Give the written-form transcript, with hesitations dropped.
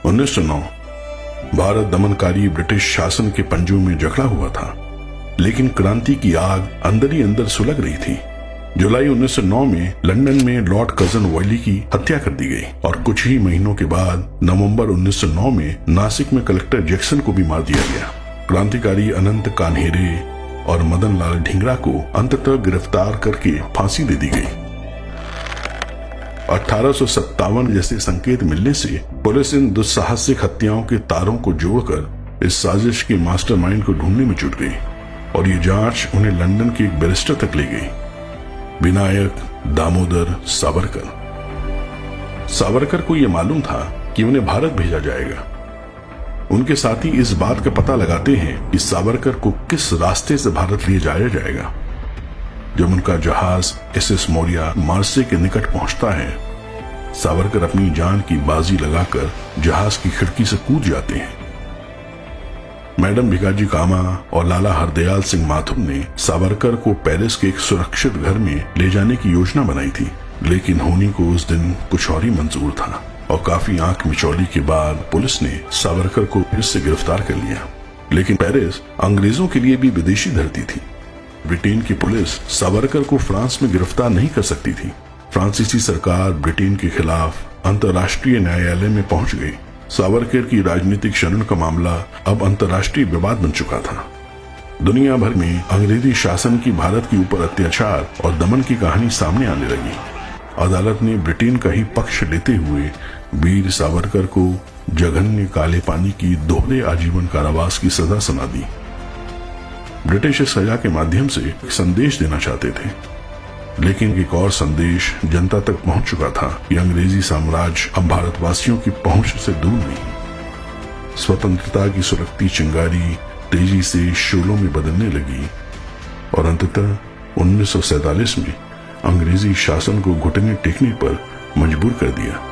1909 भारत दमनकारी ब्रिटिश शासन के पंजों में जकड़ा हुआ था, लेकिन क्रांति की आग अंदर ही अंदर सुलग रही थी। जुलाई 1909 में लंदन में लॉर्ड कर्जन वॉयली की हत्या कर दी गई और कुछ ही महीनों के बाद नवंबर 1909 में नासिक में कलेक्टर जैक्सन को भी मार दिया गया। क्रांतिकारी अनंत कान्हेरे और मदन लाल ढींगरा को अंततः गिरफ्तार करके फांसी दे दी गई। 1857 जैसे संकेत मिलने से पुलिस इन दुस्साहसिक हत्याओं के तारों को जोड़कर इस साजिश के मास्टरमाइंड को ढूंढने में जुट गई और ये जांच उन्हें लंदन के एक बैरिस्टर तक ले गई, विनायक दामोदर सावरकर। सावरकर को यह मालूम था कि उन्हें भारत भेजा जाएगा। उनके साथी इस बात का पता लगाते हैं कि सावरकर को किस रास्ते से भारत ले जाया जाएगा। जब उनका जहाज एसएस मौर्या मार्से के निकट पहुंचता है, सावरकर अपनी जान की बाजी लगाकर जहाज की खिड़की से कूद जाते हैं। मैडम भिकाजी कामा और लाला हरदयाल सिंह माथुर ने सावरकर को पेरिस के एक सुरक्षित घर में ले जाने की योजना बनाई थी, लेकिन होनी को उस दिन कुछ और ही मंजूर था और काफी आंख मिचौली के बाद पुलिस ने सावरकर को फिर से गिरफ्तार कर लिया। लेकिन पेरिस अंग्रेजों के लिए भी विदेशी धरती थी। ब्रिटेन की पुलिस सावरकर को फ्रांस में गिरफ्तार नहीं कर सकती थी। फ्रांसीसी सरकार ब्रिटेन के खिलाफ अंतर्राष्ट्रीय न्यायालय में पहुंच गई। सावरकर की राजनीतिक शरण का मामला अब अंतर्राष्ट्रीय विवाद बन चुका था। दुनिया भर में अंग्रेजी शासन की भारत के ऊपर अत्याचार और दमन की कहानी सामने आने लगी। अदालत ने ब्रिटेन का ही पक्ष लेते हुए वीर सावरकर को जघन्य काले पानी की दोहरे आजीवन कारावास की सजा सुना दी। ब्रिटिश इस सजा के माध्यम से एक संदेश देना चाहते थे, लेकिन एक और संदेश जनता तक पहुंच चुका था कि अंग्रेजी साम्राज्य अब भारतवासियों की पहुंच से दूर नहीं। स्वतंत्रता की सुलगती चिंगारी तेजी से शोलों में बदलने लगी और अंततः 1947 में अंग्रेजी शासन को घुटने टेकने पर मजबूर कर दिया।